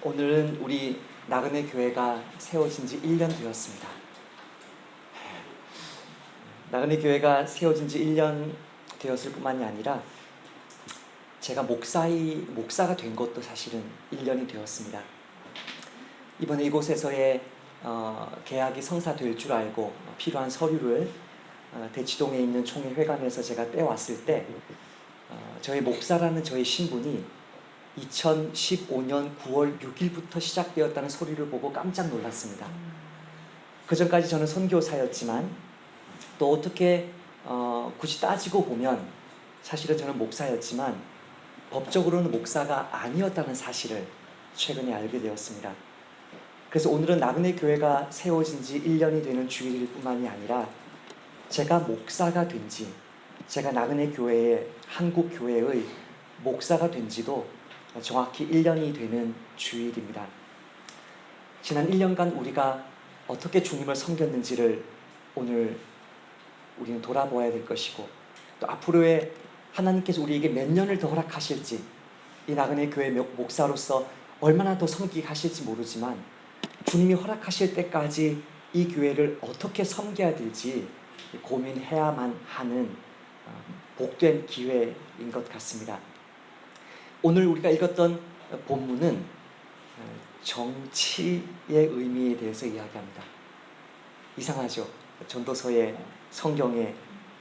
오늘은 우리 나그네 교회가 세워진 지 1년 되었습니다. 나그네 교회가 세워진 지 1년 되었을 뿐만이 아니라 제가 목사가 된 것도 사실은 1년이 되었습니다. 이번에 이곳에서의 계약이 성사될 줄 알고 필요한 서류를 대치동에 있는 총회회관에서 제가 떼왔을 때 저희 목사라는 저의 신분이 2015년 9월 6일부터 시작되었다는 소리를 보고 깜짝 놀랐습니다. 그 전까지 저는 선교사였지만 또 어떻게 굳이 따지고 보면 사실은 저는 목사였지만 법적으로는 목사가 아니었다는 사실을 최근에 알게 되었습니다. 그래서 오늘은 나그네 교회가 세워진 지 1년이 되는 주일일 뿐만이 아니라 제가 목사가 된 지, 제가 나그네 교회의 한국 교회의 목사가 된 지도 정확히 1년이 되는 주일입니다. 지난 1년간 우리가 어떻게 주님을 섬겼는지를 오늘 우리는 돌아보아야 될 것이고, 또 앞으로의 하나님께서 우리에게 몇 년을 더 허락하실지, 이 나그네 교회 목사로서 얼마나 더 섬기게 하실지 모르지만 주님이 허락하실 때까지 이 교회를 어떻게 섬겨야 될지 고민해야만 하는 복된 기회인 것 같습니다. 오늘 우리가 읽었던 본문은 정치의 의미에 대해서 이야기합니다. 이상하죠? 전도서의 성경에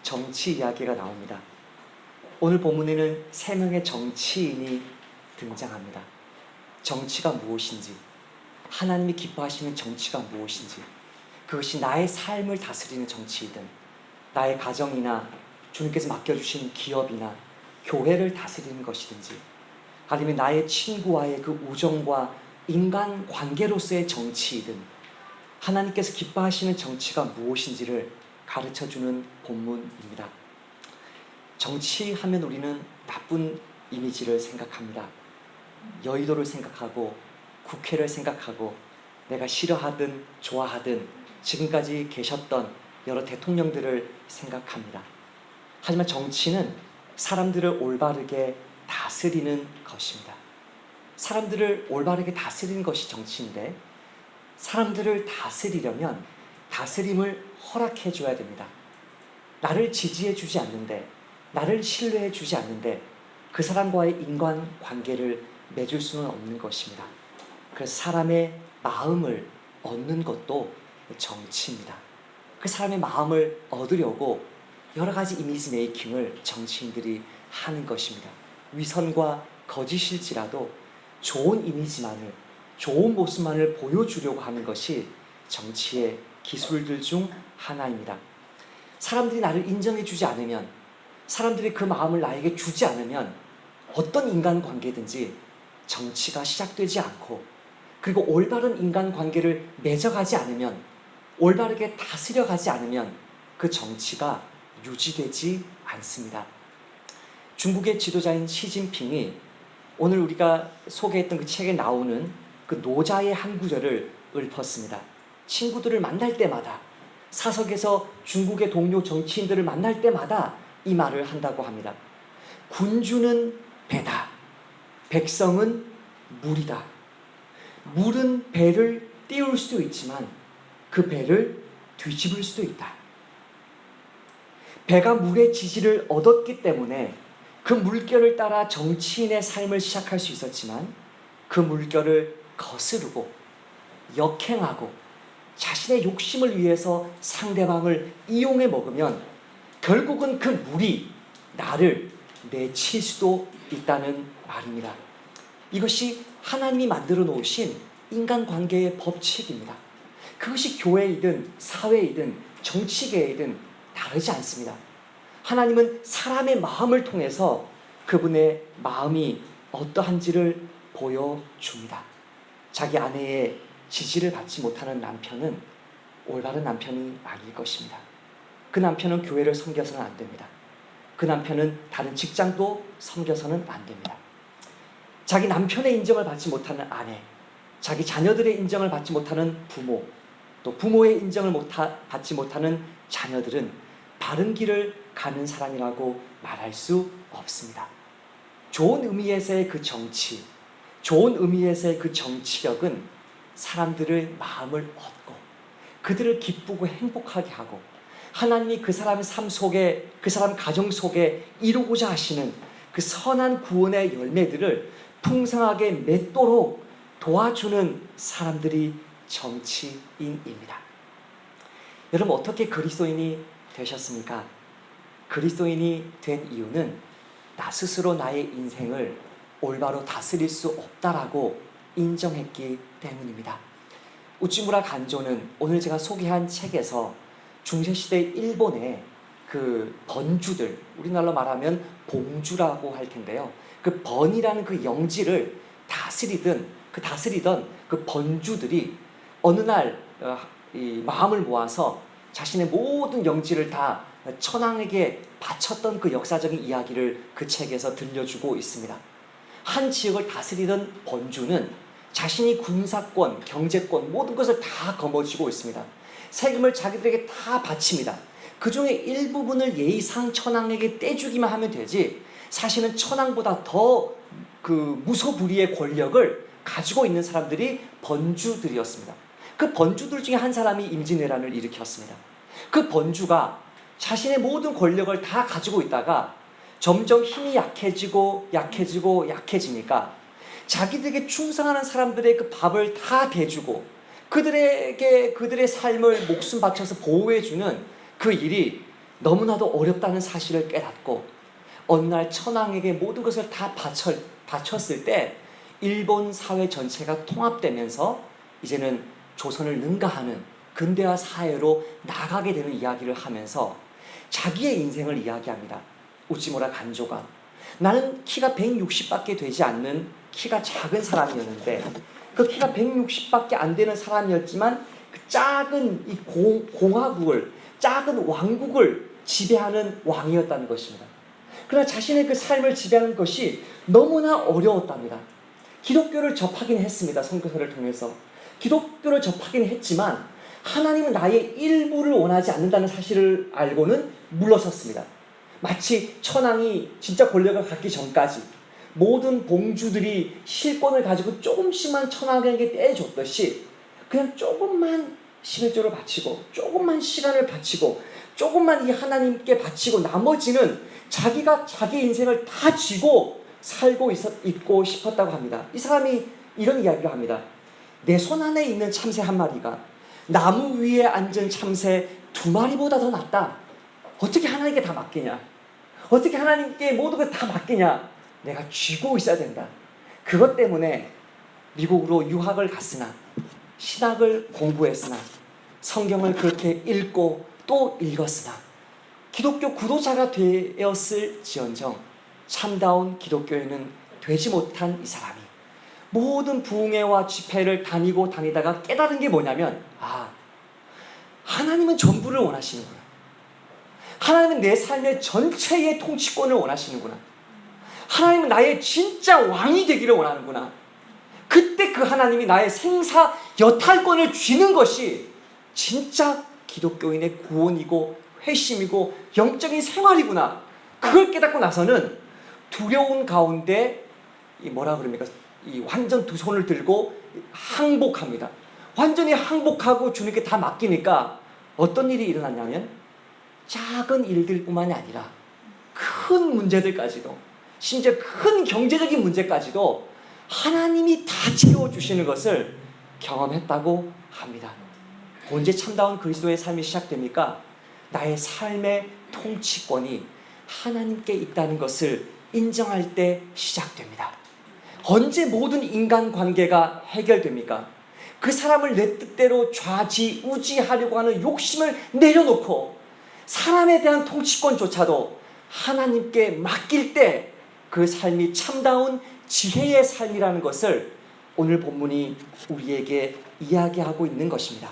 정치 이야기가 나옵니다. 오늘 본문에는 3명의 정치인이 등장합니다. 정치가 무엇인지, 하나님이 기뻐하시는 정치가 무엇인지, 그것이 나의 삶을 다스리는 정치이든 나의 가정이나 주님께서 맡겨주신 기업이나 교회를 다스리는 것이든지, 아니면 나의 친구와의 그 우정과 인간관계로서의 정치이든 하나님께서 기뻐하시는 정치가 무엇인지를 가르쳐주는 본문입니다. 정치하면 우리는 나쁜 이미지를 생각합니다. 여의도를 생각하고 국회를 생각하고 내가 싫어하든 좋아하든 지금까지 계셨던 여러 대통령들을 생각합니다. 하지만 정치는 사람들을 올바르게 다스리는 것입니다. 사람들을 올바르게 다스리는 것이 정치인데, 사람들을 다스리려면 다스림을 허락해 줘야 됩니다. 나를 지지해 주지 않는데, 나를 신뢰해 주지 않는데 그 사람과의 인간관계를 맺을 수는 없는 것입니다. 그래서 사람의 마음을 얻는 것도 정치입니다. 그 사람의 마음을 얻으려고 여러 가지 이미지 메이킹을 정치인들이 하는 것입니다. 위선과 거짓일지라도 좋은 이미지만을, 좋은 모습만을 보여주려고 하는 것이 정치의 기술들 중 하나입니다. 사람들이 나를 인정해 주지 않으면, 사람들이 그 마음을 나에게 주지 않으면 어떤 인간관계든지 정치가 시작되지 않고, 그리고 올바른 인간관계를 맺어가지 않으면, 올바르게 다스려가지 않으면 그 정치가 유지되지 않습니다. 중국의 지도자인 시진핑이 오늘 우리가 소개했던 그 책에 나오는 그 노자의 한 구절을 읊었습니다. 친구들을 만날 때마다, 사석에서 중국의 동료 정치인들을 만날 때마다 이 말을 한다고 합니다. 군주는 배다, 백성은 물이다. 물은 배를 띄울 수도 있지만 그 배를 뒤집을 수도 있다. 배가 물의 지지를 얻었기 때문에 그 물결을 따라 정치인의 삶을 시작할 수 있었지만, 그 물결을 거스르고 역행하고 자신의 욕심을 위해서 상대방을 이용해 먹으면 결국은 그 물이 나를 내칠 수도 있다는 말입니다. 이것이 하나님이 만들어 놓으신 인간관계의 법칙입니다. 그것이 교회이든 사회이든 정치계이든 다르지 않습니다. 하나님은 사람의 마음을 통해서 그분의 마음이 어떠한지를 보여줍니다. 자기 아내의 지지를 받지 못하는 남편은 올바른 남편이 아닐 것입니다. 그 남편은 교회를 섬겨서는 안 됩니다. 그 남편은 다른 직장도 섬겨서는 안 됩니다. 자기 남편의 인정을 받지 못하는 아내, 자기 자녀들의 인정을 받지 못하는 부모, 또 부모의 인정을 받지 못하는 자녀들은 바른 길을 가는 사람이라고 말할 수 없습니다. 좋은 의미에서의 그 정치, 좋은 의미에서의 그 정치력은 사람들의 마음을 얻고 그들을 기쁘고 행복하게 하고 하나님이 그 사람의 삶 속에, 그 사람 가정 속에 이루고자 하시는 그 선한 구원의 열매들을 풍성하게 맺도록 도와주는 사람들이 정치인입니다. 여러분, 어떻게 그리스도인이 되셨습니까? 그리스도인이 된 이유는 나 스스로 나의 인생을 올바로 다스릴 수 없다라고 인정했기 때문입니다. 우찌무라 간조는 오늘 제가 소개한 책에서 중세시대 일본의 그 번주들, 우리나라로 말하면 봉주라고 할 텐데요. 그 번이라는 그 영지를 다스리던 그 번주들이 어느 날 이 마음을 모아서 자신의 모든 영지를 다 천황에게 바쳤던 그 역사적인 이야기를 그 책에서 들려주고 있습니다. 한 지역을 다스리던 번주는 자신이 군사권, 경제권 모든 것을 다 거머쥐고 있습니다. 세금을 자기들에게 다 바칩니다. 그 중에 일부분을 예의상 천황에게 떼주기만 하면 되지 사실은 천황보다 더 그 무소불위의 권력을 가지고 있는 사람들이 번주들이었습니다. 그 번주들 중에 한 사람이 임진왜란을 일으켰습니다. 그 번주가 자신의 모든 권력을 다 가지고 있다가 점점 힘이 약해지니까 자기들에게 충성하는 사람들의 그 밥을 다 대주고 그들의 삶을 목숨 바쳐서 보호해주는 그 일이 너무나도 어렵다는 사실을 깨닫고 어느 날 천황에게 모든 것을 다 바쳤을 때 일본 사회 전체가 통합되면서 이제는 조선을 능가하는 근대화 사회로 나가게 되는 이야기를 하면서 자기의 인생을 이야기합니다. 우찌무라 간조가 나는 키가 160밖에 되지 않는 키가 작은 사람이었는데 그 키가 160밖에 안 되는 사람이었지만 그 작은 이 공화국을 작은 왕국을 지배하는 왕이었다는 것입니다. 그러나 자신의 그 삶을 지배하는 것이 너무나 어려웠답니다. 기독교를 접하긴 했습니다. 선교사를 통해서 기독교를 접하긴 했지만 하나님은 나의 일부를 원하지 않는다는 사실을 알고는 물러섰습니다. 마치 천황이 진짜 권력을 갖기 전까지 모든 봉주들이 실권을 가지고 조금씩만 천황에게 떼줬듯이 그냥 조금만 11조를 바치고 조금만 시간을 바치고 조금만 이 하나님께 바치고 나머지는 자기가 자기 인생을 다 쥐고 살고 있고 싶었다고 합니다. 이 사람이 이런 이야기를 합니다. 내 손 안에 있는 참새 한 마리가 나무 위에 앉은 참새 2마리보다 더 낫다. 어떻게 하나님께 다 맡기냐? 어떻게 하나님께 모든 걸 다 맡기냐? 내가 쥐고 있어야 된다. 그것 때문에 미국으로 유학을 갔으나 신학을 공부했으나 성경을 그렇게 읽고 또 읽었으나 기독교 구도자가 되었을지언정 참다운 기독교인은 되지 못한 이 사람이 모든 부흥회와 집회를 다니다가 깨달은 게 뭐냐면 하나님은 전부를 원하시는구나. 하나님은 내 삶의 전체의 통치권을 원하시는구나. 하나님은 나의 진짜 왕이 되기를 원하는구나. 그때 그 하나님이 나의 생사 여탈권을 쥐는 것이 진짜 기독교인의 구원이고 회심이고 영적인 생활이구나. 그걸 깨닫고 나서는 두려운 가운데 이 완전 두 손을 들고 항복합니다. 완전히 항복하고 주님께 다 맡기니까 어떤 일이 일어났냐면 작은 일들뿐만이 아니라 큰 문제들까지도 심지어 큰 경제적인 문제까지도 하나님이 다 채워주시는 것을 경험했다고 합니다. 언제 참다운 그리스도의 삶이 시작됩니까? 나의 삶의 통치권이 하나님께 있다는 것을 인정할 때 시작됩니다. 언제 모든 인간관계가 해결됩니까? 그 사람을 내 뜻대로 좌지우지하려고 하는 욕심을 내려놓고 사람에 대한 통치권조차도 하나님께 맡길 때 그 삶이 참다운 지혜의 삶이라는 것을 오늘 본문이 우리에게 이야기하고 있는 것입니다.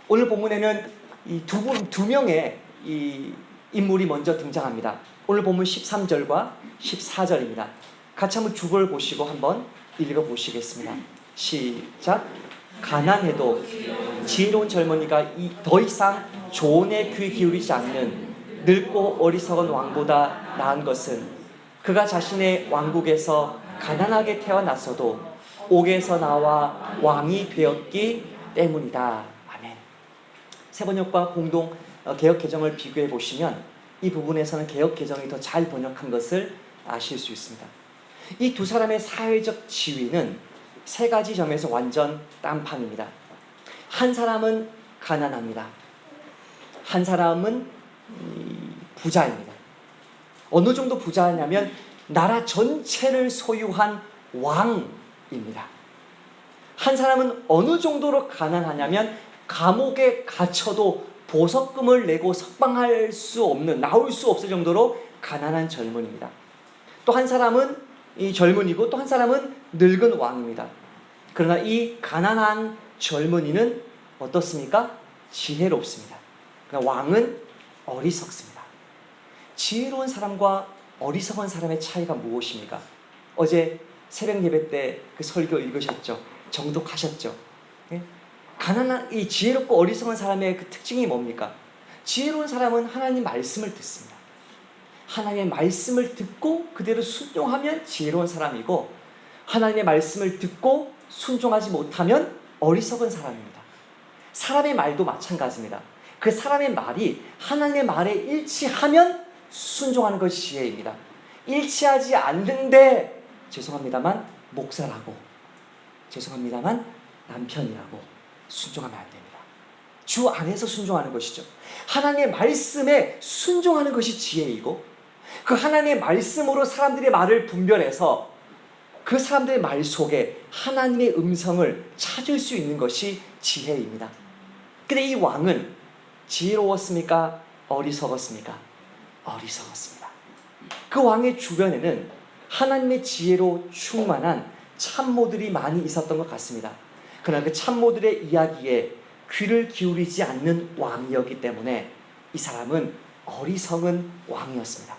오늘 본문에는 이 두 명의 이 인물이 먼저 등장합니다. 오늘 본문 13절과 14절입니다. 같이 한번 주걸 보시고 한번 읽어보시겠습니다. 시작. 가난해도 지혜로운 젊은이가 더 이상 조언에 귀 기울이지 않는 늙고 어리석은 왕보다 나은 것은 그가 자신의 왕국에서 가난하게 태어났어도 옥에서 나와 왕이 되었기 때문이다. 아멘. 세번역과 공동 개역 개정을 비교해 보시면 이 부분에서는 개역 개정이 더 잘 번역한 것을 아실 수 있습니다. 이 두 사람의 사회적 지위는 세 가지 점에서 완전 딴판입니다. 한 사람은 가난합니다. 한 사람은 부자입니다. 어느 정도 부자냐면 나라 전체를 소유한 왕입니다. 한 사람은 어느 정도로 가난하냐면 감옥에 갇혀도 보석금을 내고 석방할 수 없는, 나올 수 없을 정도로 가난한 젊은입니다. 또 한 사람은 이 젊은이고 또 한 사람은 늙은 왕입니다. 그러나 이 가난한 젊은이는 어떻습니까? 지혜롭습니다. 그러니까 왕은 어리석습니다. 지혜로운 사람과 어리석은 사람의 차이가 무엇입니까? 어제 새벽 예배 때 그 설교 읽으셨죠? 정독하셨죠? 예? 가난한 이 지혜롭고 어리석은 사람의 그 특징이 뭡니까? 지혜로운 사람은 하나님 말씀을 듣습니다. 하나님의 말씀을 듣고 그대로 순종하면 지혜로운 사람이고, 하나님의 말씀을 듣고 순종하지 못하면 어리석은 사람입니다. 사람의 말도 마찬가지입니다. 그 사람의 말이 하나님의 말에 일치하면 순종하는 것이 지혜입니다. 일치하지 않는데 죄송합니다만 목사라고, 죄송합니다만 남편이라고 순종하면 안 됩니다. 주 안에서 순종하는 것이죠. 하나님의 말씀에 순종하는 것이 지혜이고, 그 하나님의 말씀으로 사람들의 말을 분별해서 그 사람들의 말 속에 하나님의 음성을 찾을 수 있는 것이 지혜입니다. 근데 이 왕은 지혜로웠습니까? 어리석었습니까? 어리석었습니다. 그 왕의 주변에는 하나님의 지혜로 충만한 참모들이 많이 있었던 것 같습니다. 그러나 그 참모들의 이야기에 귀를 기울이지 않는 왕이었기 때문에 이 사람은 어리석은 왕이었습니다.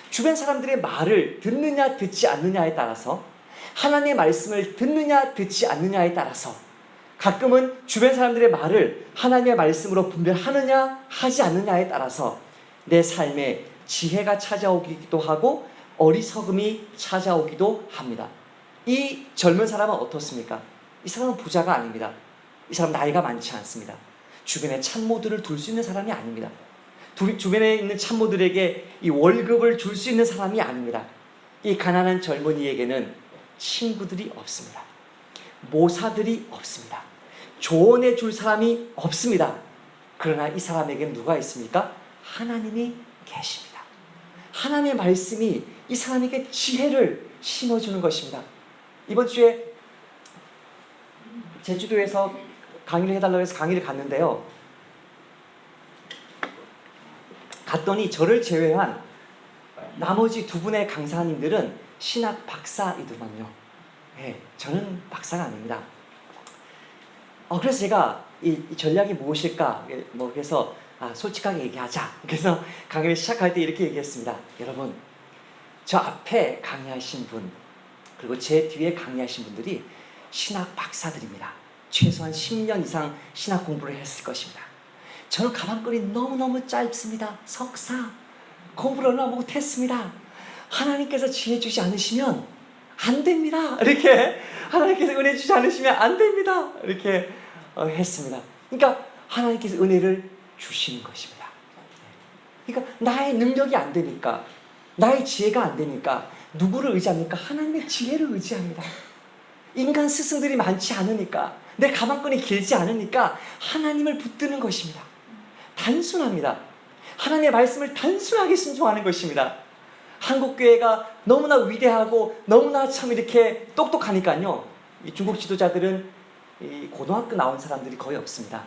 주변 사람들의 말을 듣느냐 듣지 않느냐에 따라서, 하나님의 말씀을 듣느냐 듣지 않느냐에 따라서, 가끔은 주변 사람들의 말을 하나님의 말씀으로 분별하느냐 하지 않느냐에 따라서 내 삶에 지혜가 찾아오기도 하고 어리석음이 찾아오기도 합니다. 이 젊은 사람은 어떻습니까? 이 사람은 부자가 아닙니다. 이 사람 나이가 많지 않습니다. 주변에 참모들을 둘 수 있는 사람이 아닙니다. 주변에 있는 참모들에게 이 월급을 줄 수 있는 사람이 아닙니다. 이 가난한 젊은이에게는 친구들이 없습니다. 모사들이 없습니다. 조언해 줄 사람이 없습니다. 그러나 이 사람에게는 누가 있습니까? 하나님이 계십니다. 하나님의 말씀이 이 사람에게 지혜를 심어주는 것입니다. 이번 주에 제주도에서 강의를 해달라고 해서 강의를 갔는데요. 갔더니 저를 제외한 나머지 두 분의 강사님들은 신학 박사이더만요. 네, 저는 박사가 아닙니다. 그래서 제가 이 전략이 무엇일까? 그래서 솔직하게 얘기하자. 그래서 강의를 시작할 때 이렇게 얘기했습니다. 여러분, 저 앞에 강의하신 분, 그리고 제 뒤에 강의하신 분들이 신학 박사들입니다. 최소한 10년 이상 신학 공부를 했을 것입니다. 저는 가방끈이 너무너무 짧습니다. 석사, 공부를 얼마 못했습니다. 하나님께서 지혜 주지 않으시면 안 됩니다. 이렇게 하나님께서 은혜 주지 않으시면 안 됩니다. 이렇게 했습니다. 그러니까 하나님께서 은혜를 주시는 것입니다. 그러니까 나의 능력이 안 되니까, 나의 지혜가 안 되니까 누구를 의지합니까? 하나님의 지혜를 의지합니다. 인간 스승들이 많지 않으니까, 내 가방끈이 길지 않으니까 하나님을 붙드는 것입니다. 단순합니다. 하나님의 말씀을 단순하게 순종하는 것입니다. 한국교회가 너무나 위대하고 너무나 참 이렇게 똑똑하니까요, 이 중국 지도자들은 이 고등학교 나온 사람들이 거의 없습니다.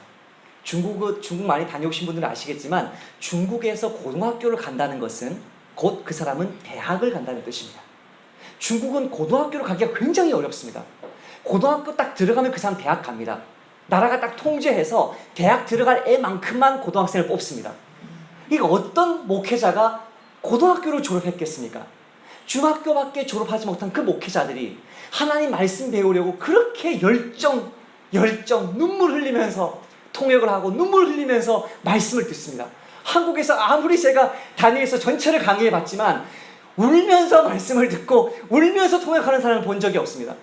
중국 많이 다녀오신 분들은 아시겠지만 중국에서 고등학교를 간다는 것은 곧 그 사람은 대학을 간다는 뜻입니다. 중국은 고등학교를 가기가 굉장히 어렵습니다. 고등학교 딱 들어가면 그 사람 대학 갑니다. 나라가 딱 통제해서 대학 들어갈 애만큼만 고등학생을 뽑습니다. 이거 어떤 목회자가 고등학교를 졸업했겠습니까? 중학교밖에 졸업하지 못한 그 목회자들이 하나님 말씀 배우려고 그렇게 열정 눈물 흘리면서 통역을 하고 눈물 흘리면서 말씀을 듣습니다. 한국에서 아무리 제가 다니엘서 전체를 강의해봤지만 울면서 말씀을 듣고 울면서 통역하는 사람을 본 적이 없습니다.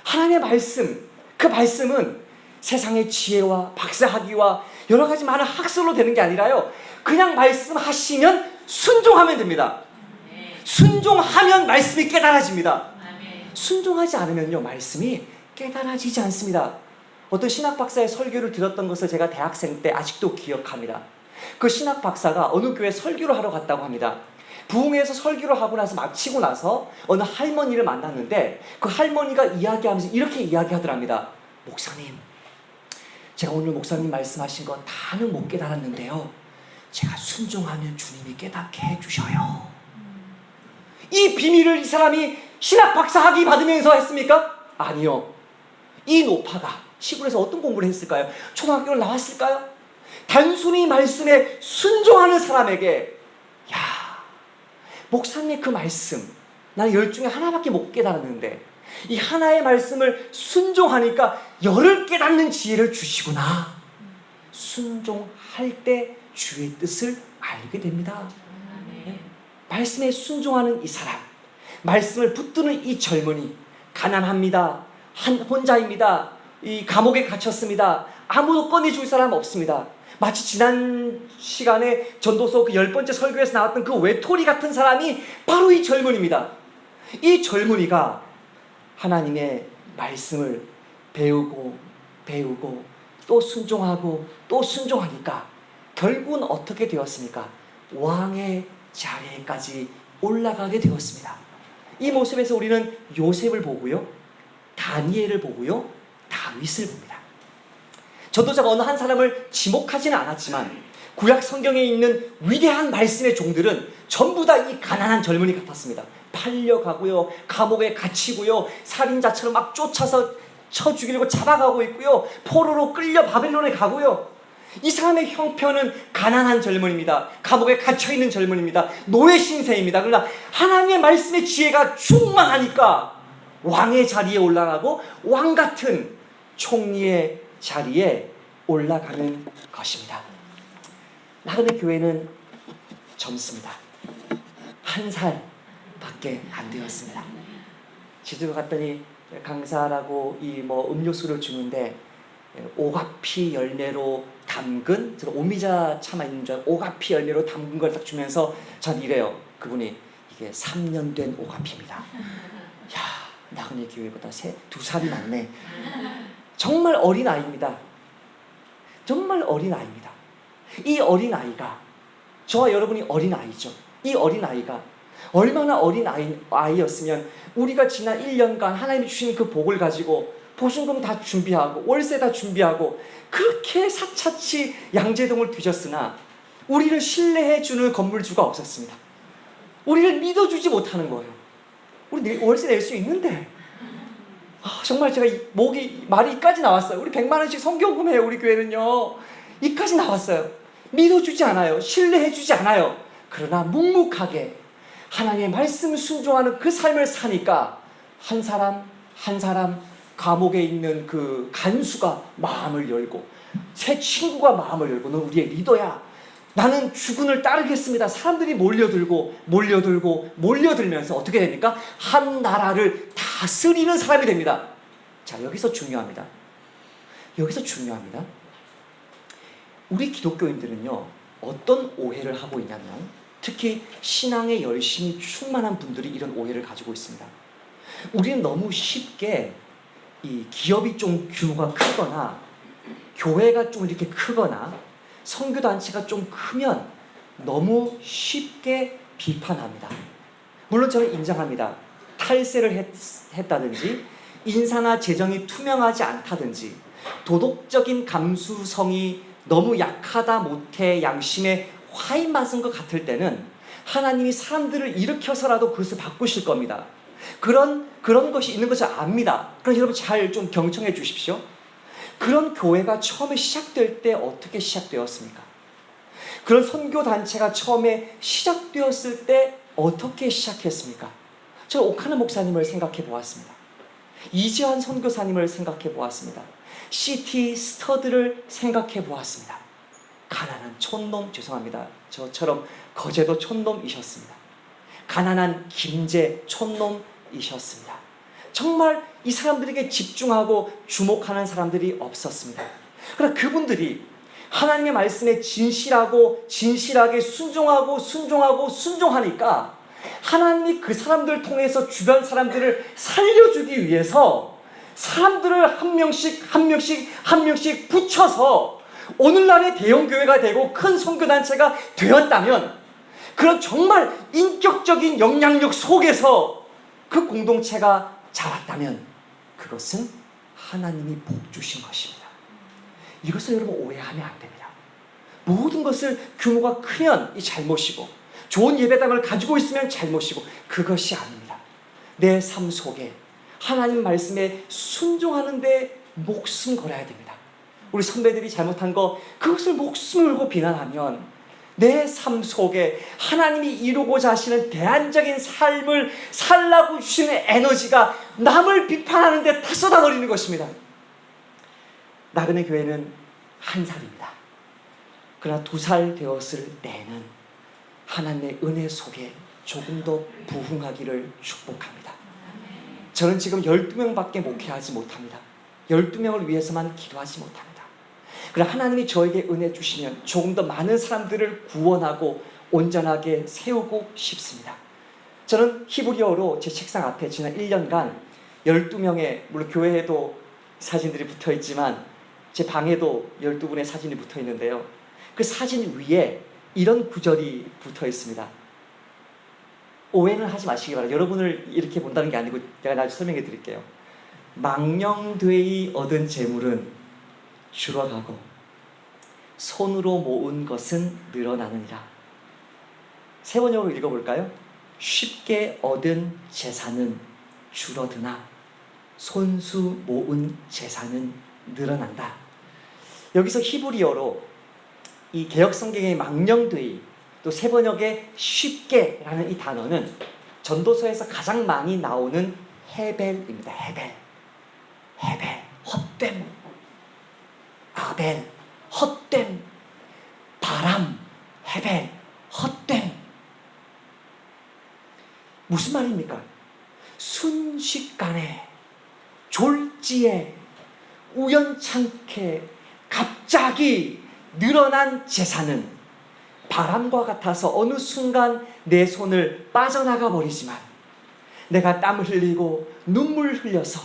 하나님의 말씀, 그 말씀은 세상의 지혜와 박사학위와 여러 가지 많은 학설로 되는 게 아니라요, 그냥 말씀하시면 순종하면 됩니다. 순종하면 말씀이 깨달아집니다. 순종하지 않으면요, 말씀이 깨달아지지 않습니다. 어떤 신학 박사의 설교를 들었던 것을 제가 대학생 때 아직도 기억합니다. 그 신학 박사가 어느 교회 설교를 하러 갔다고 합니다. 부흥회에서 설교를 하고 나서 마치고 나서 어느 할머니를 만났는데 그 할머니가 이야기하면서 이렇게 이야기하더랍니다. 목사님, 제가 오늘 목사님 말씀하신 거 다는 못 깨달았는데요, 제가 순종하면 주님이 깨닫게 해주셔요. 이 비밀을 이 사람이 신학 박사 학위 받으면서 했습니까? 아니요. 이 노파가 시골에서 어떤 공부를 했을까요? 초등학교를 나왔을까요? 단순히 말씀에 순종하는 사람에게, 야, 목사님의 그 말씀 나는 10중에 하나밖에 못 깨달았는데 이 하나의 말씀을 순종하니까 열을 깨닫는 지혜를 주시구나. 순종할 때 주의 뜻을 알게 됩니다. 말씀에 순종하는 이 사람, 말씀을 붙드는 이 젊은이, 가난합니다, 혼자입니다, 이 감옥에 갇혔습니다, 아무도 꺼내줄 사람 없습니다. 마치 지난 시간에 전도서 그 10번째 설교에서 나왔던 그 외톨이 같은 사람이 바로 이 젊은이입니다. 이 젊은이가 하나님의 말씀을 배우고 또 순종하고 또 순종하니까 결국은 어떻게 되었습니까? 왕의 자리에까지 올라가게 되었습니다. 이 모습에서 우리는 요셉을 보고요, 다니엘을 보고요, 다윗을 봅니다. 전도자가 어느 한 사람을 지목하지는 않았지만 구약 성경에 있는 위대한 말씀의 종들은 전부 다 이 가난한 젊은이 같았습니다. 팔려가고요, 감옥에 갇히고요, 살인자처럼 막 쫓아서 쳐 죽이려고 잡아가고 있고요, 포로로 끌려 바벨론에 가고요. 이 사람의 형편은 가난한 젊은이입니다. 감옥에 갇혀있는 젊은이입니다. 노예 신세입니다. 그러나 하나님의 말씀의 지혜가 충만하니까 왕의 자리에 올라가고 왕같은 총리의 자리에 올라가는 것입니다. 나그네 교회는 젊습니다. 1살밖에 안 되었습니다. 제주도 갔더니 강사라고 이 음료수를 주는데 오가피 열매로 담근, 저는 오미자 차만 있는 줄 알고 오가피 열매로 담근 걸 딱 주면서 전 이래요. 그분이 이게 3년 된 오가피입니다. 야, 나그네 교회보다 2살이 많네. 정말 어린 아이입니다. 정말 어린 아이입니다. 이 어린 아이가, 저와 여러분이 어린 아이죠. 이 어린 아이가 얼마나 어린 아이였으면 우리가 지난 1년간 하나님이 주신 그 복을 가지고 보증금 다 준비하고 월세 다 준비하고 그렇게 사차치 양재동을 뒤졌으나 우리를 신뢰해주는 건물주가 없었습니다. 우리를 믿어주지 못하는 거예요. 우리 월세 낼 수 있는데, 정말 제가 말이 이까지 나왔어요. 우리 100만 원씩 성경금해요. 우리 교회는요. 이까지 나왔어요. 믿어주지 않아요. 신뢰해주지 않아요. 그러나 묵묵하게 하나님의 말씀을 순종하는 그 삶을 사니까 한 사람 한 사람 감옥에 있는 그 간수가 마음을 열고, 새 친구가 마음을 열고, 넌 우리의 리더야, 나는 주군을 따르겠습니다. 사람들이 몰려들면서 어떻게 됩니까? 한 나라를 다스리는 사람이 됩니다. 자, 여기서 중요합니다. 우리 기독교인들은요, 어떤 오해를 하고 있냐면, 특히 신앙에 열심히 충만한 분들이 이런 오해를 가지고 있습니다. 우리는 너무 쉽게 이 기업이 좀 규모가 크거나 교회가 좀 이렇게 크거나 선교단체가 좀 크면 너무 쉽게 비판합니다. 물론 저는 인정합니다. 탈세를 했다든지 인사나 재정이 투명하지 않다든지 도덕적인 감수성이 너무 약하다 못해 양심에 화인 맞은 것 같을 때는 하나님이 사람들을 일으켜서라도 그것을 바꾸실 겁니다. 그런 것이 있는 것을 압니다. 그럼 여러분 잘 좀 경청해 주십시오. 그런 교회가 처음에 시작될 때 어떻게 시작되었습니까? 그런 선교단체가 처음에 시작되었을 때 어떻게 시작했습니까? 저는 오카나 목사님을 생각해 보았습니다. 이재환 선교사님을 생각해 보았습니다. CT 스터드를 생각해 보았습니다. 가난한 촌놈, 죄송합니다. 저처럼 거제도 촌놈이셨습니다. 가난한 김제 촌놈이셨습니다. 정말 이 사람들에게 집중하고 주목하는 사람들이 없었습니다. 그러나 그분들이 하나님의 말씀에 진실하게 순종하니까 하나님이 그 사람들을 통해서 주변 사람들을 살려주기 위해서 사람들을 한 명씩 붙여서 오늘날의 대형교회가 되고 큰 선교단체가 되었다면, 그런 정말 인격적인 영향력 속에서 그 공동체가 자랐다면 그것은 하나님이 복 주신 것입니다. 이것을 여러분 오해하면 안 됩니다. 모든 것을 규모가 크면 이 잘못이고 좋은 예배당을 가지고 있으면 잘못이고, 그것이 아닙니다. 내 삶 속에 하나님 말씀에 순종하는 데 목숨 걸어야 됩니다. 우리 선배들이 잘못한 거 그것을 목숨 걸고 비난하면 내 삶 속에 하나님이 이루고자 하시는 대안적인 삶을 살라고 주시는 에너지가 남을 비판하는 데 다 쏟아버리는 것입니다. 나그네 교회는 1살입니다. 그러나 2살 되었을 때에는 하나님의 은혜 속에 조금 더 부흥하기를 축복합니다. 저는 지금 12명밖에 목회하지 못합니다. 12명을 위해서만 기도하지 못합니다. 그러나 하나님이 저에게 은혜 주시면 조금 더 많은 사람들을 구원하고 온전하게 세우고 싶습니다. 저는 히브리어로 제 책상 앞에 지난 1년간 12명의, 물론 교회에도 사진들이 붙어 있지만 제 방에도 12분의 사진이 붙어 있는데요. 그 사진 위에 이런 구절이 붙어 있습니다. 오해는 하지 마시기 바랍니다. 여러분을 이렇게 본다는 게 아니고 제가 나중에 설명해 드릴게요. 망령되이 얻은 재물은 줄어가고 손으로 모은 것은 늘어나느니라. 세 번역으로 읽어볼까요? 쉽게 얻은 재산은 줄어드나 손수 모은 재산은 늘어난다. 여기서 히브리어로 이 개역성경의 망령되이, 또 세 번역의 쉽게라는 이 단어는 전도서에서 가장 많이 나오는 헤벨입니다. 헤벨, 헛됨, 아벨, 헛됨, 바람, 헤벨, 헛됨. 무슨 말입니까? 순식간에, 졸지에, 우연찮게, 갑자기 늘어난 재산은 바람과 같아서 어느 순간 내 손을 빠져나가 버리지만, 내가 땀을 흘리고 눈물 흘려서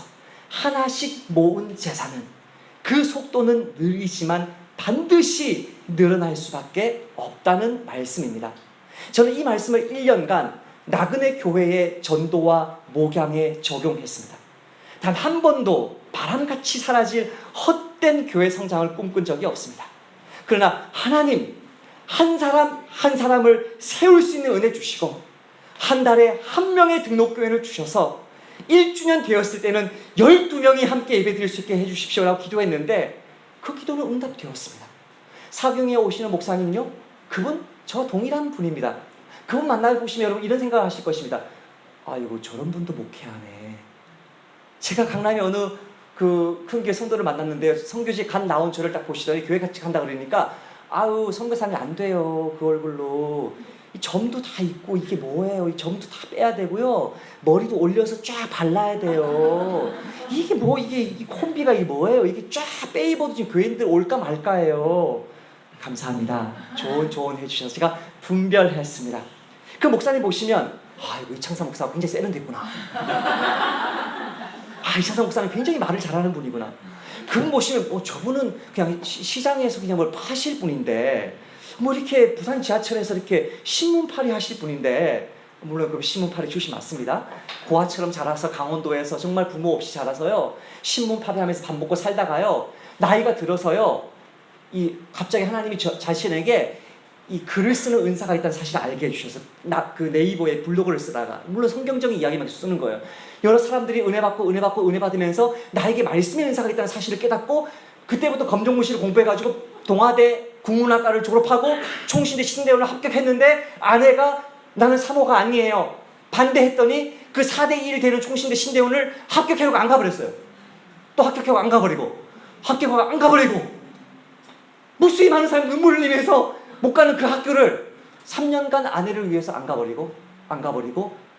하나씩 모은 재산은 그 속도는 느리지만 반드시 늘어날 수밖에 없다는 말씀입니다. 저는 이 말씀을 1년간 나그네 교회의 전도와 목양에 적용했습니다. 단 한 번도 바람같이 사라질 헛된 교회 성장을 꿈꾼 적이 없습니다. 그러나 하나님, 한 사람 한 사람을 세울 수 있는 은혜 주시고 한 달에 1명의 등록교회를 주셔서 1주년 되었을 때는 12명이 함께 예배드릴 수 있게 해주십시오라고 기도했는데 그 기도는 응답되었습니다. 사경에 오시는 목사님요, 그분 저와 동일한 분입니다. 그분 만나보시면 여러분 이런 생각을 하실 것입니다. 아이고, 저런 분도 목회하네. 제가 강남에 어느 그 큰 교회 성도를 만났는데 선교지 간 나온 저를 딱 보시더니 교회 같이 간다 그러니까 아우, 선교사님 안 돼요. 그 얼굴로 이 점도 다 있고 이게 뭐예요? 이 점도 다 빼야 되고요. 머리도 올려서 쫙 발라야 돼요. 이게 뭐 이 콤비가 이게 뭐예요? 이게 쫙 빼입어도 지금 교인들 올까 말까예요. 감사합니다. 좋은 조언 해주셔서 제가 분별했습니다. 그 목사님 보시면 이거 이창사 목사가 굉장히 세련됐구나. 이창사 목사는 굉장히 말을 잘하는 분이구나. 그분 보시면 저분은 그냥 시장에서 그냥 뭘 파실 분인데 뭐 이렇게 부산 지하철에서 이렇게 신문팔이 하실 분인데, 물론 그 신문팔이 출신 맞습니다. 고아처럼 자라서 강원도에서 정말 부모 없이 자라서요 신문팔이 하면서 밥 먹고 살다가요 나이가 들어서요 갑자기 하나님이 자신에게 이 글을 쓰는 은사가 있다는 사실을 알게 해주셔서 그 네이버에 블로그를 쓰다가, 물론 성경적인 이야기만 쓰는 거예요. 여러 사람들이 은혜 받으면서 나에게 말씀의 은사가 있다는 사실을 깨닫고 그때부터 검정고시를 공부해가지고 동아대 국문학과를 졸업하고 총신대 신대원을 합격했는데 아내가 나는 사모가 아니에요 반대했더니 그 4대1 되는 총신대 신대원을 합격해놓고 안 가버렸어요. 또 합격하고 안 가버리고 무수히 많은 사람이 눈물을 흘리면서 못 가는 그 학교를 3년간 아내를 위해서 안 가버리고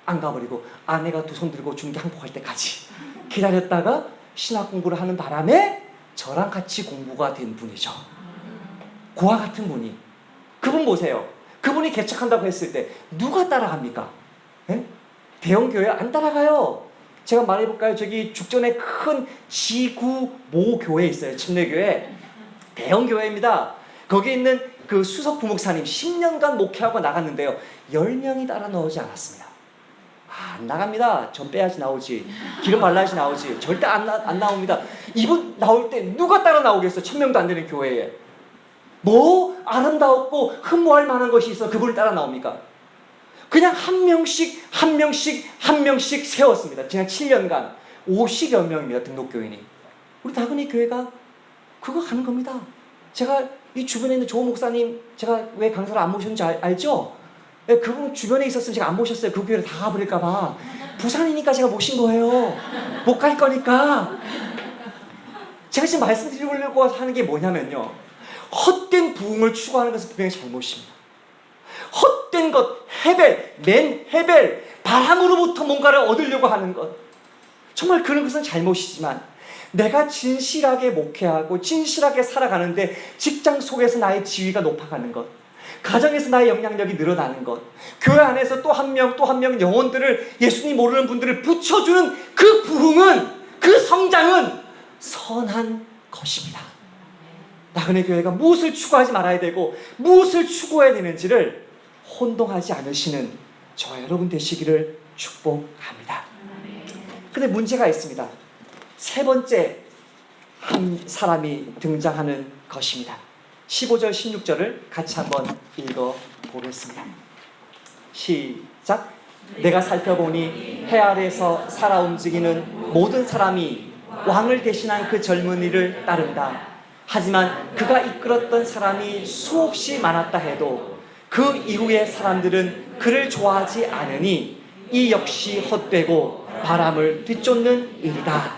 안 가버리고 아내가 두 손 들고 중계 항복할 때까지 기다렸다가 신학 공부를 하는 바람에 저랑 같이 공부가 된 분이죠. 그와 같은 분이. 그분 보세요. 그분이 개척한다고 했을 때 누가 따라갑니까? 예? 대형 교회 안 따라가요. 제가 말해볼까요? 저기 죽전에 큰 지구 모 교회 있어요. 침례교회. 대형 교회입니다. 거기 있는 그 수석 부목사님 10년간 목회하고 나갔는데요. 10명이 따라 나오지 않았습니다. 안 나갑니다. 전 빼야지 나오지. 기름 발라야지 나오지. 절대 안 나옵니다. 이분 나올 때 누가 따라 나오겠어? 1000명도 안 되는 교회에. 뭐 아름다웠고 흠모할 만한 것이 있어 그분을 따라 나옵니까? 그냥 한 명씩 세웠습니다. 지난 7년간 50여 명입니다. 등록교인이. 우리 다근이 교회가 그거 하는 겁니다. 제가 이 주변에 있는 조 목사님 제가 왜 강사를 안 모셨는지 알죠? 네, 그분 주변에 있었으면 제가 안 모셨어요. 그 교회를 다 가버릴까 봐. 부산이니까 제가 모신 거예요. 못 갈 거니까. 제가 지금 말씀드리려고 하는 게 뭐냐면요. 헛된 부흥을 추구하는 것은 분명히 잘못입니다. 헛된 것, 헤벨, 바람으로부터 뭔가를 얻으려고 하는 것. 정말 그런 것은 잘못이지만 내가 진실하게 목회하고 진실하게 살아가는데 직장 속에서 나의 지위가 높아가는 것, 가정에서 나의 영향력이 늘어나는 것, 교회 안에서 또 한 명 영혼들을 예수님 모르는 분들을 붙여주는 그 부흥은, 그 성장은 선한 것입니다. 나그네 교회가 무엇을 추구하지 말아야 되고 무엇을 추구해야 되는지를 혼동하지 않으시는 저와 여러분 되시기를 축복합니다. 근데 문제가 있습니다. 세 번째 한 사람이 등장하는 것입니다. 15절 16절을 같이 한번 읽어보겠습니다. 시작. 내가 살펴보니 해 아래에서 살아 움직이는 모든 사람이 왕을 대신한 그 젊은이를 따른다. 하지만 그가 이끌었던 사람이 수없이 많았다 해도 그 이후의 사람들은 그를 좋아하지 않으니 이 역시 헛되고 바람을 뒤쫓는 일이다.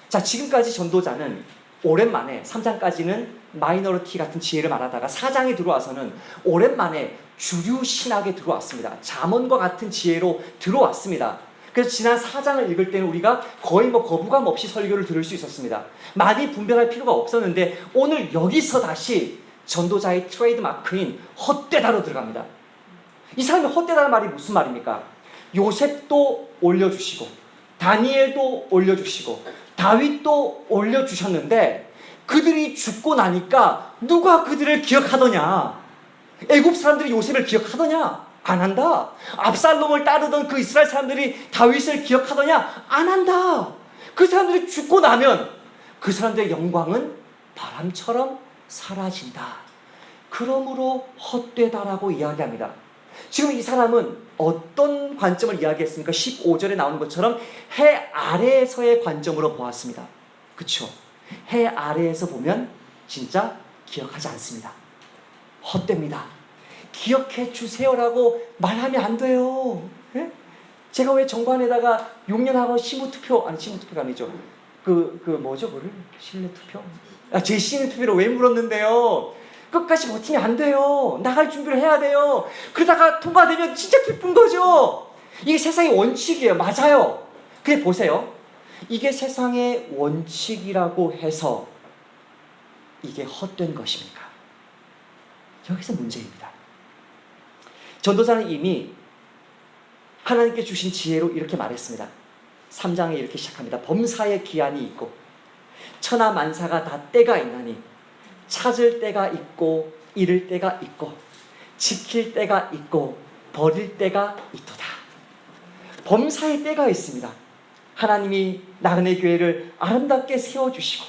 자, 지금까지 전도자는 오랜만에 3장까지는 마이너리티 같은 지혜를 말하다가 4장에 들어와서는 오랜만에 주류 신학에 들어왔습니다. 잠언과 같은 지혜로 들어왔습니다. 그래서 지난 4장을 읽을 때는 우리가 거의 거부감 없이 설교를 들을 수 있었습니다. 많이 분별할 필요가 없었는데 오늘 여기서 다시 전도자의 트레이드 마크인 헛되다로 들어갑니다. 이 사람이 헛되다는 말이 무슨 말입니까? 요셉도 올려주시고 다니엘도 올려주시고 다윗도 올려주셨는데 그들이 죽고 나니까 누가 그들을 기억하더냐? 애굽 사람들이 요셉을 기억하더냐? 안 한다. 압살롬을 따르던 그 이스라엘 사람들이 다윗을 기억하더냐? 안 한다. 그 사람들이 죽고 나면 그 사람들의 영광은 바람처럼 사라진다. 그러므로 헛되다라고 이야기합니다. 지금 이 사람은 어떤 관점을 이야기했습니까? 15절에 나오는 것처럼 해 아래에서의 관점으로 보았습니다. 그렇죠? 해 아래에서 보면 진짜 기억하지 않습니다. 헛됩니다. 기억해 주세요라고 말하면 안 돼요. 예? 제가 왜 정관에다가 6년하고 심부투표가 아니죠. 뭐죠? 그거를 실내투표? 재신의 투표를 왜 물었는데요? 끝까지 버티면 안 돼요. 나갈 준비를 해야 돼요. 그러다가 통과되면 진짜 기쁜 거죠. 이게 세상의 원칙이에요. 맞아요. 근데 보세요. 이게 세상의 원칙이라고 해서 이게 헛된 것입니까? 여기서 문제입니다. 전도자는 이미 하나님께 주신 지혜로 이렇게 말했습니다. 3장에 이렇게 시작합니다. 범사에 기한이 있고 천하 만사가 다 때가 있나니 찾을 때가 있고 잃을 때가 있고 지킬 때가 있고 버릴 때가 있도다. 범사에 때가 있습니다. 하나님이 나그네 교회를 아름답게 세워주시고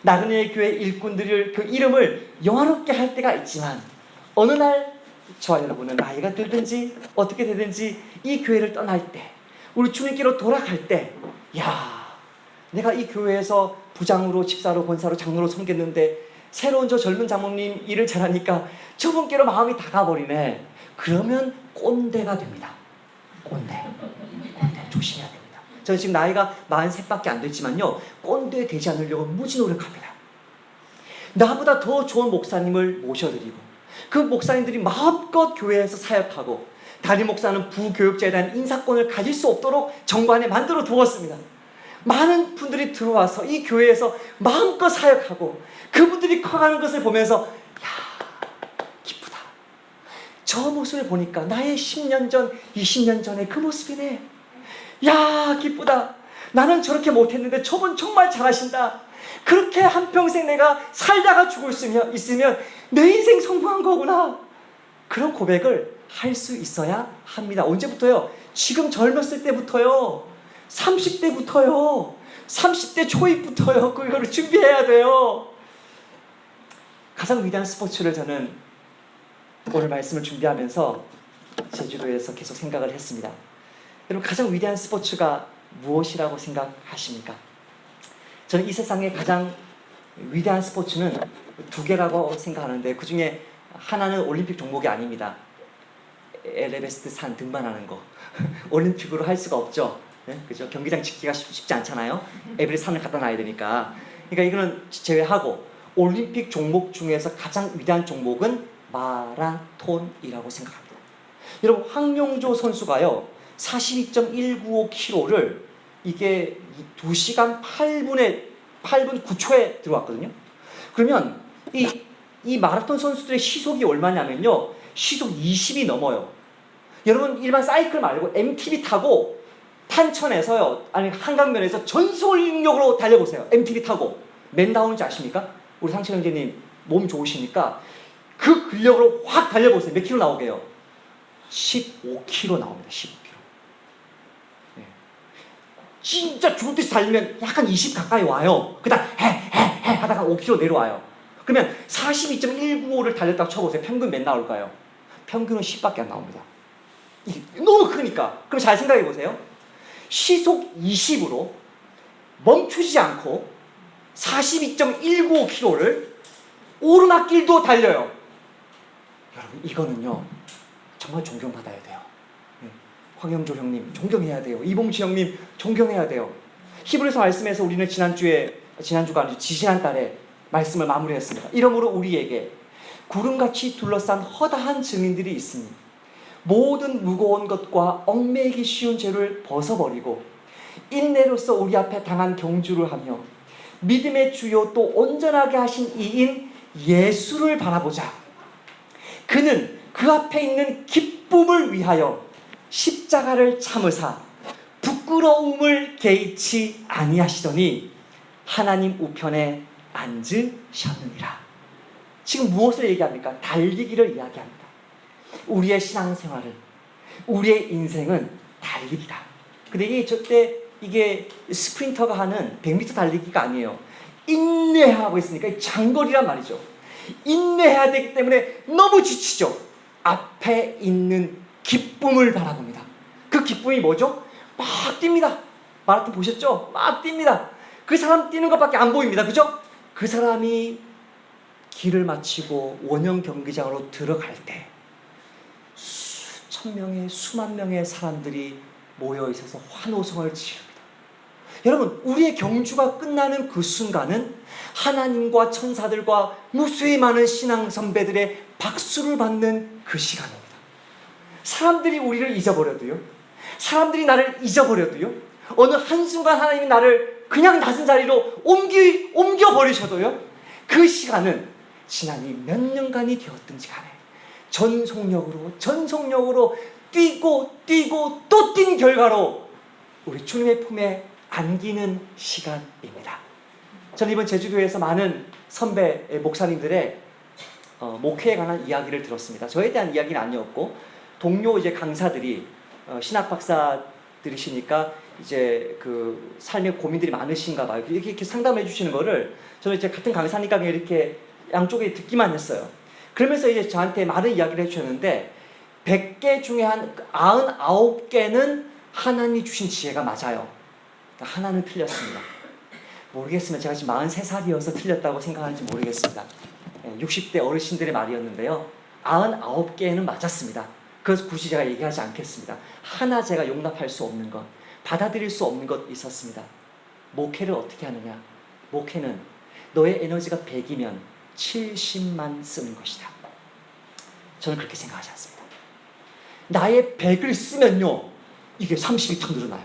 나그네 교회 일꾼들을 그 이름을 영화롭게 할 때가 있지만 어느 날 저와 여러분은 나이가 들든지 어떻게 되든지 이 교회를 떠날 때 우리 주님께로 돌아갈 때 내가 이 교회에서 부장으로 집사로 권사로 장로로 섬겼는데 새로운 저 젊은 장모님 일을 잘하니까 저분께로 마음이 다가버리네. 그러면 꼰대가 됩니다. 꼰대 조심해야 됩니다. 저는 지금 나이가 43밖에 안 됐지만요 꼰대 되지 않으려고 무지 노력합니다. 나보다 더 좋은 목사님을 모셔드리고 그 목사님들이 마음껏 교회에서 사역하고 담임 목사는 부교육자에 대한 인사권을 가질 수 없도록 정관에 만들어 두었습니다. 많은 분들이 들어와서 이 교회에서 마음껏 사역하고 그분들이 커가는 것을 보면서 야, 기쁘다. 저 모습을 보니까 나의 10년 전, 20년 전의 그 모습이네. 야, 기쁘다. 나는 저렇게 못했는데 저분 정말 잘하신다. 그렇게 한평생 내가 살다가 죽을 있으면 내 인생 성공한 거구나. 그런 고백을 할 수 있어야 합니다. 언제부터요? 지금 젊었을 때부터요. 30대부터요. 30대 초입부터요. 그거를 준비해야 돼요. 가장 위대한 스포츠를 저는 오늘 말씀을 준비하면서 제주도에서 계속 생각을 했습니다. 여러분, 가장 위대한 스포츠가 무엇이라고 생각하십니까? 저는 이 세상에 가장 위대한 스포츠는 두 개라고 생각하는데 그 중에 하나는 올림픽 종목이 아닙니다. 에베레스트 산 등반하는 거. 올림픽으로 할 수가 없죠. 네? 그죠? 경기장 짓기가 쉽지 않잖아요. 에베레스트 산을 갖다 놔야 되니까. 그러니까 이거는 제외하고 올림픽 종목 중에서 가장 위대한 종목은 마라톤이라고 생각합니다. 여러분, 황용조 선수가요 42.195km를 이게 2시간 8분 9초에 들어왔거든요. 그러면 이 마라톤 선수들의 시속이 얼마냐면요, 시속 20이 넘어요. 여러분, 일반 사이클 말고 MTB 타고 탄천에서요, 아니 한강변에서 전속력으로 달려보세요. MTB 타고 맨 나오는지 아십니까? 우리 상철 형제님 몸 좋으시니까 그 근력으로 확 달려보세요. 몇 킬로 나오게요? 15km 나옵니다. 15km. 네. 진짜 죽을 듯이 달리면 약간 20 가까이 와요. 그다음 해 하다가 5km 내려와요. 그러면 42.195를 달렸다고 쳐보세요. 평균 몇 나올까요? 평균은 10밖에 안 나옵니다. 이게 너무 크니까. 그럼 잘 생각해 보세요. 시속 20으로 멈추지 않고 42.195km를 오르막길도 달려요. 여러분, 이거는요 정말 존경받아야 돼요. 네. 황영조 형님 존경해야 돼요. 이봉치 형님 존경해야 돼요. 히브리서 말씀에서 우리는 지난주가 아니죠, 지난달에 말씀을 마무리했습니다. 이러므로 우리에게 구름같이 둘러싼 허다한 증인들이 있으니 모든 무거운 것과 얽매이기 쉬운 죄를 벗어버리고 인내로서 우리 앞에 당한 경주를 하며 믿음의 주요 또 온전하게 하신 이인 예수를 바라보자. 그는 그 앞에 있는 기쁨을 위하여 십자가를 참으사 부끄러움을 개의치 아니하시더니 하나님 우편에 앉으셨느니라. 지금 무엇을 얘기합니까? 달리기를 이야기합니다. 우리의 신앙생활은, 우리의 인생은 달리기다. 근데 이게 스프린터가 하는 100m 달리기가 아니에요. 인내하고 있으니까 장거리란 말이죠. 인내해야 되기 때문에 너무 지치죠. 앞에 있는 기쁨을 바라봅니다. 그 기쁨이 뭐죠? 막 뜁니다. 마라톤 보셨죠? 막 뜁니다. 그 사람 뛰는 것밖에 안 보입니다. 그죠? 그 사람이 길을 마치고 원형 경기장으로 들어갈 때 수천 명의 수만 명의 사람들이 모여 있어서 환호성을 지릅니다. 여러분, 우리의 경주가 끝나는 그 순간은 하나님과 천사들과 무수히 많은 신앙 선배들의 박수를 받는 그 시간입니다. 사람들이 우리를 잊어버려도요, 사람들이 나를 잊어버려도요, 어느 한순간 하나님이 나를 그냥 낮은 자리로 옮겨버리셔도요, 그 시간은 지난이 몇 년간이 되었든지 간에 전속력으로 뛰고 또 뛴 결과로 우리 주님의 품에 안기는 시간입니다. 저는 이번 제주도에서 많은 선배 목사님들의 목회에 관한 이야기를 들었습니다. 저에 대한 이야기는 아니었고, 동료 이제 강사들이 신학 박사들이시니까 이제 그 삶의 고민들이 많으신가 봐요. 이렇게 상담해 주시는 거를 저는 이제 같은 강사니까 그냥 이렇게 양쪽에 듣기만 했어요. 그러면서 이제 저한테 많은 이야기를 해주셨는데 100개 중에 한 99개는 하나님이 주신 지혜가 맞아요. 하나는 틀렸습니다. 모르겠으면 제가 지금 43살이어서 틀렸다고 생각하는지 모르겠습니다. 60대 어르신들의 말이었는데요, 99개는 맞았습니다. 그래서 굳이 제가 얘기하지 않겠습니다. 하나 제가 용납할 수 없는 것, 받아들일 수 없는 것 있었습니다. 목회를 어떻게 하느냐? 목회는 너의 에너지가 100이면 70만 쓰는 것이다. 저는 그렇게 생각하지 않습니다. 나의 100을 쓰면요, 이게 30이 더 늘어나요.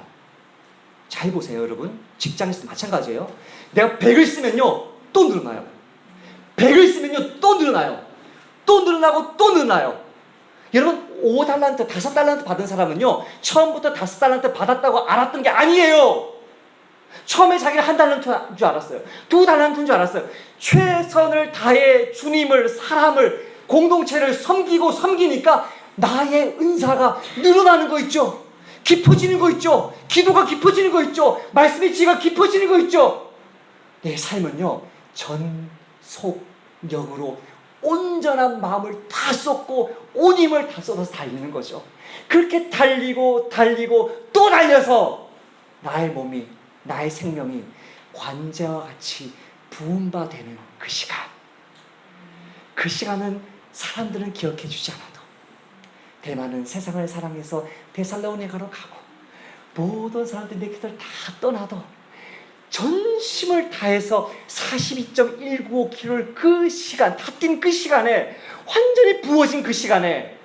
잘 보세요, 여러분. 직장에서도 마찬가지예요. 내가 100을 쓰면요, 또 늘어나요. 100을 쓰면요, 또 늘어나요. 또 늘어나고 또 늘어나요. 여러분, 5달란트, 5달란트 받은 사람은요, 처음부터 5달란트 받았다고 알았던 게 아니에요. 처음에 자기는 1달란트인 줄 알았어요. 2달란트인 줄 알았어요. 최선을 다해 주님을, 사람을, 공동체를 섬기니까 나의 은사가 늘어나는 거 있죠. 깊어지는 거 있죠. 기도가 깊어지는 거 있죠. 말씀의 지혜가 깊어지는 거 있죠. 내 삶은요, 전속력으로 온전한 마음을 다 쏟고 온 힘을 다 쏟아서 달리는 거죠. 그렇게 달리고 또 달려서 나의 몸이, 나의 생명이 관제와 같이 부은 바 되는 그 시간. 그 시간은 사람들은 기억해 주지 않아도, 대만은 세상을 사랑해서 데살로니가로 가고 모든 사람들이 내 곁을 다 떠나도 전심을 다해서 42.195km를 그 시간, 다 뛴 그 시간에, 완전히 부어진 그 시간에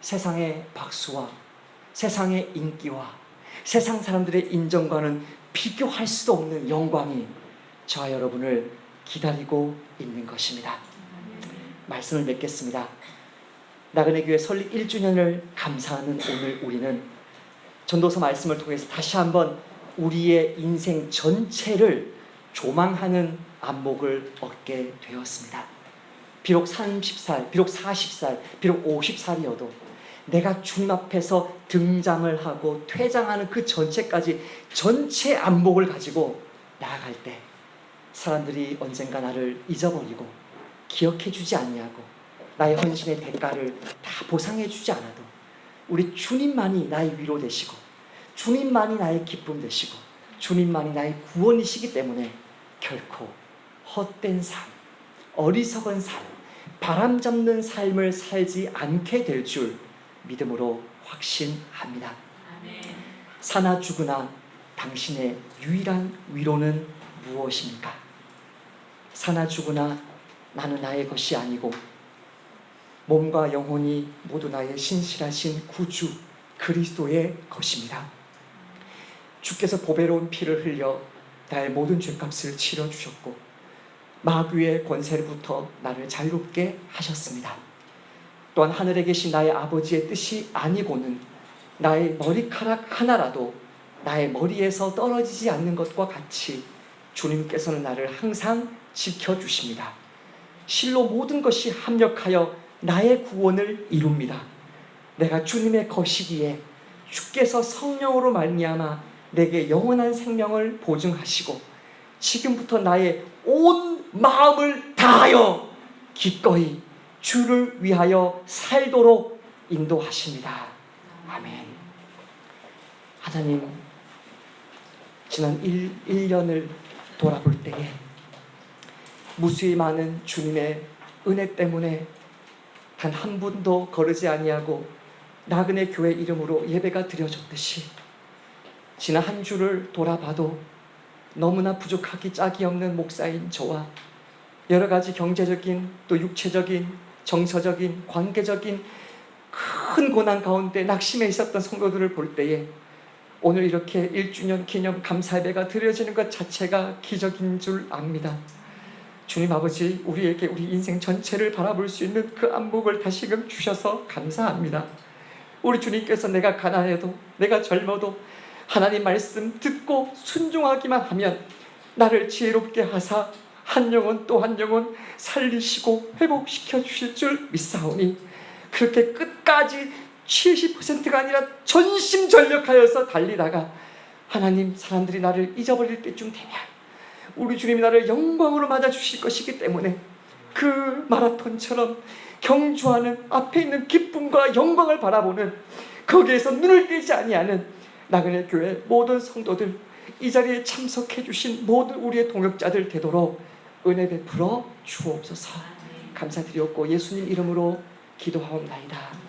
세상의 박수와 세상의 인기와 세상 사람들의 인정과는 비교할 수 없는 영광이 저와 여러분을 기다리고 있는 것입니다. 말씀을 맺겠습니다. 나그네 교회 설립 1주년을 감사하는 오늘 우리는 전도서 말씀을 통해서 다시 한번 우리의 인생 전체를 조망하는 안목을 얻게 되었습니다. 비록 30살, 비록 40살, 비록 50살이어도 내가 주님 앞에서 등장을 하고 퇴장하는 그 전체까지 전체 안목을 가지고 나아갈 때 사람들이 언젠가 나를 잊어버리고 기억해 주지 아니하고 나의 헌신의 대가를 다 보상해 주지 않아도 우리 주님만이 나의 위로 되시고 주님만이 나의 기쁨 되시고 주님만이 나의 구원이시기 때문에 결코 헛된 삶, 어리석은 삶, 바람잡는 삶을 살지 않게 될 줄 믿음으로 확신합니다. 사나 죽으나 당신의 유일한 위로는 무엇입니까? 사나 죽으나 나는 나의 것이 아니고 몸과 영혼이 모두 나의 신실하신 구주 그리스도의 것입니다. 주께서 보배로운 피를 흘려 나의 모든 죄값을 치러주셨고 마귀의 권세로부터 나를 자유롭게 하셨습니다. 또한 하늘에 계신 나의 아버지의 뜻이 아니고는 나의 머리카락 하나라도 나의 머리에서 떨어지지 않는 것과 같이 주님께서는 나를 항상 지켜주십니다. 실로 모든 것이 합력하여 나의 구원을 이룹니다. 내가 주님의 것이기에 주께서 성령으로 말미암아 내게 영원한 생명을 보증하시고 지금부터 나의 온 마음을 다하여 기꺼이 주를 위하여 살도록 인도하십니다. 아멘. 하나님, 지난 1년을 돌아볼 때에 무수히 많은 주님의 은혜 때문에 단 한 분도 거르지 아니하고 나그네 교회 이름으로 예배가 드려졌듯이 지난 한 주를 돌아봐도 너무나 부족하기 짝이 없는 목사인 저와 여러 가지 경제적인 또 육체적인 정서적인 관계적인 큰 고난 가운데 낙심해 있었던 성도들을 볼 때에 오늘 이렇게 1주년 기념 감사예배가 드려지는 것 자체가 기적인 줄 압니다. 주님 아버지, 우리에게 우리 인생 전체를 바라볼 수 있는 그 안목을 다시금 주셔서 감사합니다. 우리 주님께서 내가 가난해도 내가 젊어도 하나님 말씀 듣고 순종하기만 하면 나를 지혜롭게 하사 한 영혼 또 한 영혼 살리시고 회복시켜 주실 줄 믿사오니 그렇게 끝까지 70%가 아니라 전심전력하여서 달리다가 하나님 사람들이 나를 잊어버릴 때쯤 되면 우리 주님이 나를 영광으로 맞아주실 것이기 때문에 그 마라톤처럼 경주하는 앞에 있는 기쁨과 영광을 바라보는 거기에서 눈을 떼지 아니하는 나그네 교회 모든 성도들 이 자리에 참석해 주신 모든 우리의 동역자들 되도록 은혜 베풀어 주옵소서. 감사드렸고 예수님 이름으로 기도하옵나이다.